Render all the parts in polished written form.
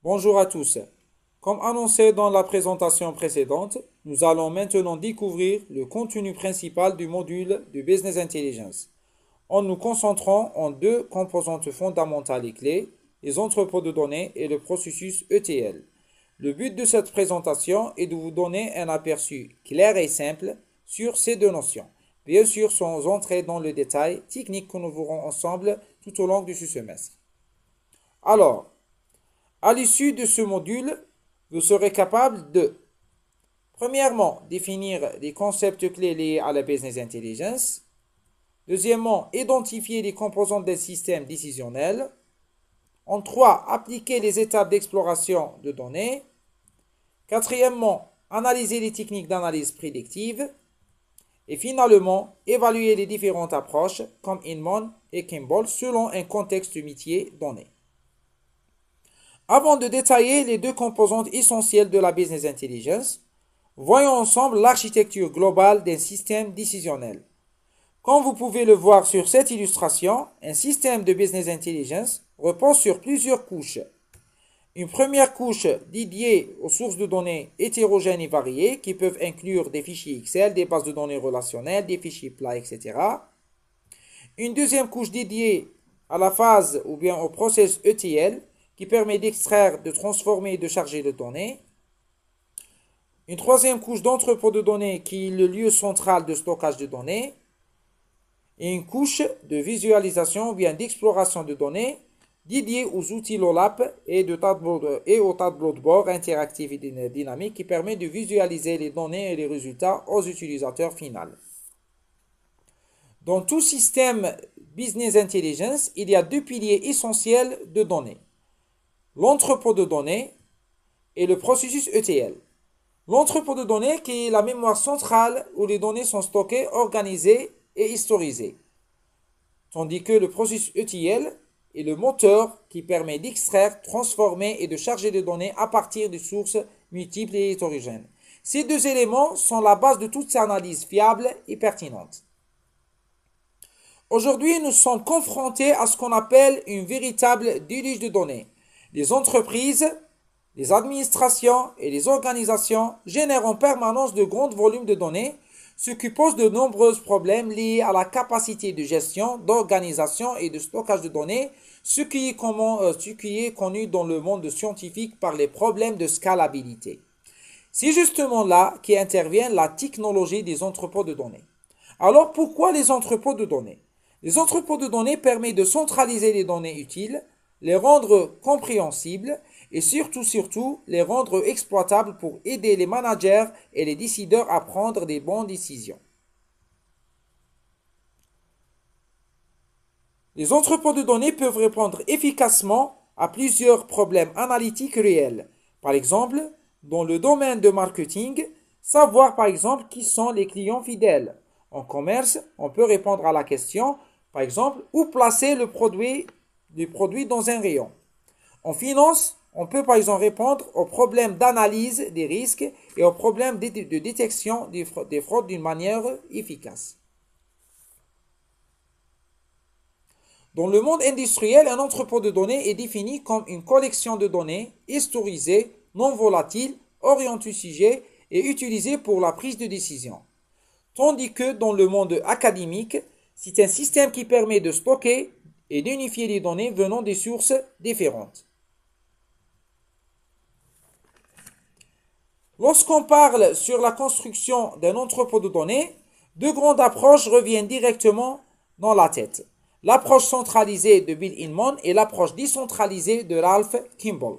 Bonjour à tous. Comme annoncé dans la présentation précédente, nous allons maintenant découvrir le contenu principal du module de Business Intelligence, en nous concentrant en deux composantes fondamentales et clés, les entrepôts de données et le processus ETL. Le but de cette présentation est de vous donner un aperçu clair et simple sur ces deux notions, bien sûr sans entrer dans le détail technique que nous verrons ensemble tout au long de ce semestre. Alors, à l'issue de ce module, vous serez capable de, premièrement, définir les concepts clés liés à la business intelligence. Deuxièmement, identifier les composantes d'un système décisionnel. En trois, appliquer les étapes d'exploration de données. Quatrièmement, analyser les techniques d'analyse prédictive. Et finalement, évaluer les différentes approches comme Inman et Kimball selon un contexte métier donné. Avant de détailler les deux composantes essentielles de la business intelligence, voyons ensemble l'architecture globale d'un système décisionnel. Comme vous pouvez le voir sur cette illustration, un système de business intelligence repose sur plusieurs couches. Une première couche dédiée aux sources de données hétérogènes et variées qui peuvent inclure des fichiers Excel, des bases de données relationnelles, des fichiers plats, etc. Une deuxième couche dédiée à la phase ou bien au process ETL qui permet d'extraire, de transformer et de charger les données. Une troisième couche d'entrepôt de données qui est le lieu central de stockage de données. Et une couche de visualisation ou bien d'exploration de données dédiée aux outils LOLAP et au tableau de bord interactif et dynamique qui permet de visualiser les données et les résultats aux utilisateurs finaux. Dans tout système Business Intelligence, il y a deux piliers essentiels de données. L'entrepôt de données et le processus ETL. L'entrepôt de données qui est la mémoire centrale où les données sont stockées, organisées et historisées. Tandis que le processus ETL est le moteur qui permet d'extraire, transformer et de charger les données à partir de sources multiples et hétérogènes. Ces deux éléments sont la base de toute analyse fiable et pertinente. Aujourd'hui, nous sommes confrontés à ce qu'on appelle une véritable déluge de données. Les entreprises, les administrations et les organisations génèrent en permanence de grands volumes de données, ce qui pose de nombreux problèmes liés à la capacité de gestion, d'organisation et de stockage de données, ce qui est connu dans le monde scientifique par les problèmes de scalabilité. C'est justement là qu'intervient la technologie des entrepôts de données. Alors pourquoi les entrepôts de données? Les entrepôts de données permettent de centraliser les données utiles, les rendre compréhensibles et surtout les rendre exploitables pour aider les managers et les décideurs à prendre des bonnes décisions. Les entrepôts de données peuvent répondre efficacement à plusieurs problèmes analytiques réels. Par exemple, dans le domaine de marketing, savoir par exemple qui sont les clients fidèles. En commerce, on peut répondre à la question, par exemple, où placer le produit dans un rayon. En finance, on peut par exemple répondre aux problèmes d'analyse des risques et aux problèmes de détection des fraudes d'une manière efficace. Dans le monde industriel, un entrepôt de données est défini comme une collection de données historisées, non volatiles, orientées sujet et utilisées pour la prise de décision. Tandis que dans le monde académique, c'est un système qui permet de stocker et d'unifier les données venant des sources différentes. Lorsqu'on parle sur la construction d'un entrepôt de données, deux grandes approches reviennent directement dans la tête. L'approche centralisée de Bill Inman et l'approche décentralisée de Ralph Kimball.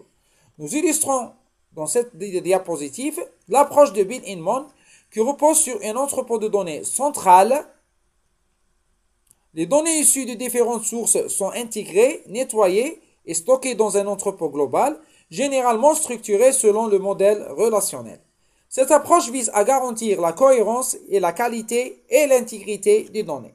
Nous illustrons dans cette diapositive l'approche de Bill Inman qui repose sur un entrepôt de données central. Les données issues de différentes sources sont intégrées, nettoyées et stockées dans un entrepôt global, généralement structuré selon le modèle relationnel. Cette approche vise à garantir la cohérence et la qualité et l'intégrité des données.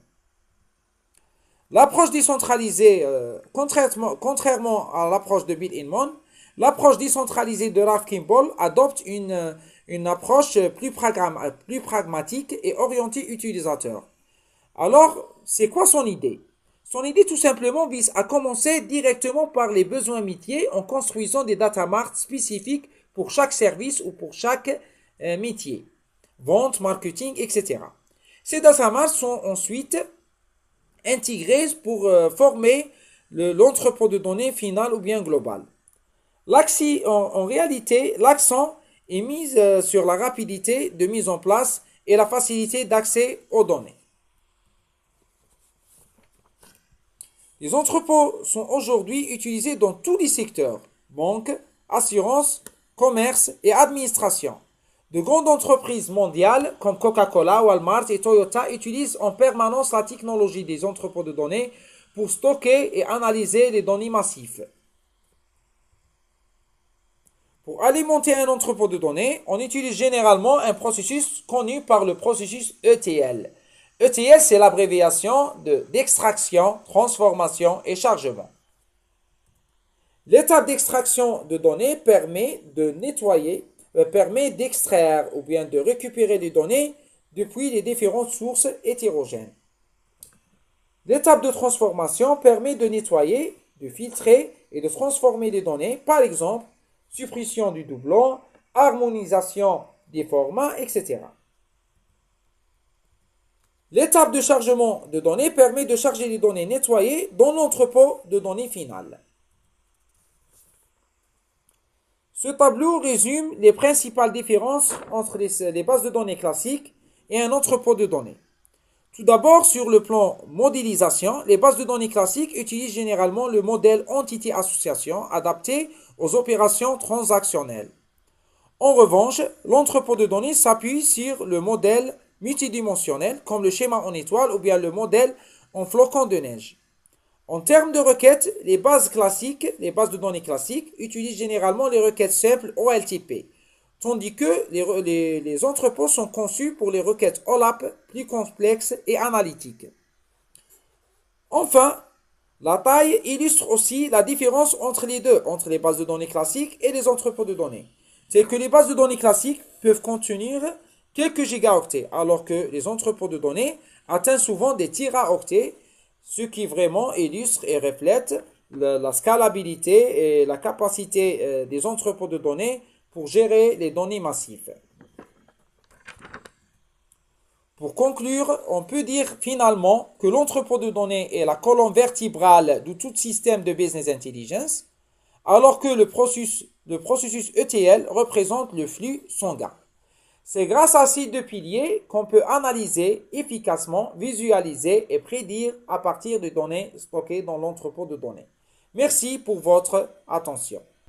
L'approche décentralisée, contrairement à l'approche de Bill Inman, l'approche décentralisée de Ralph Kimball adopte une approche plus pragmatique et orientée utilisateur. Alors, c'est quoi son idée? Son idée tout simplement vise à commencer directement par les besoins métiers en construisant des data marts spécifiques pour chaque service ou pour chaque métier. Vente, marketing, etc. Ces data marts sont ensuite intégrés pour former l'entrepôt de données final ou bien global. En réalité, l'accent est mis sur la rapidité de mise en place et la facilité d'accès aux données. Les entrepôts sont aujourd'hui utilisés dans tous les secteurs, banque, assurance, commerce et administration. De grandes entreprises mondiales comme Coca-Cola, Walmart et Toyota utilisent en permanence la technologie des entrepôts de données pour stocker et analyser les données massives. Pour alimenter un entrepôt de données, on utilise généralement un processus connu par le processus ETL. ETL, c'est l'abréviation d'extraction, transformation et chargement. L'étape d'extraction de données permet de nettoyer, permet d'extraire ou bien de récupérer les données depuis les différentes sources hétérogènes. L'étape de transformation permet de nettoyer, de filtrer et de transformer les données, par exemple, suppression du doublon, harmonisation des formats, etc. L'étape de chargement de données permet de charger les données nettoyées dans l'entrepôt de données final. Ce tableau résume les principales différences entre les bases de données classiques et un entrepôt de données. Tout d'abord, sur le plan modélisation, les bases de données classiques utilisent généralement le modèle entité-association adapté aux opérations transactionnelles. En revanche, l'entrepôt de données s'appuie sur le modèle multidimensionnel comme le schéma en étoile ou bien le modèle en flocon de neige. En termes de requêtes, les bases de données classiques, utilisent généralement les requêtes simples OLTP, tandis que les entrepôts sont conçus pour les requêtes OLAP plus complexes et analytiques. Enfin, la taille illustre aussi la différence entre les deux, entre les bases de données classiques et les entrepôts de données. C'est que les bases de données classiques peuvent contenir quelques gigaoctets, alors que les entrepôts de données atteignent souvent des teraoctets, ce qui vraiment illustre et reflète la scalabilité et la capacité des entrepôts de données pour gérer les données massives. Pour conclure, on peut dire finalement que l'entrepôt de données est la colonne vertébrale de tout système de business intelligence, alors que le processus ETL représente le flux sanguin. C'est grâce à ces deux piliers qu'on peut analyser efficacement, visualiser et prédire à partir de données stockées dans l'entrepôt de données. Merci pour votre attention.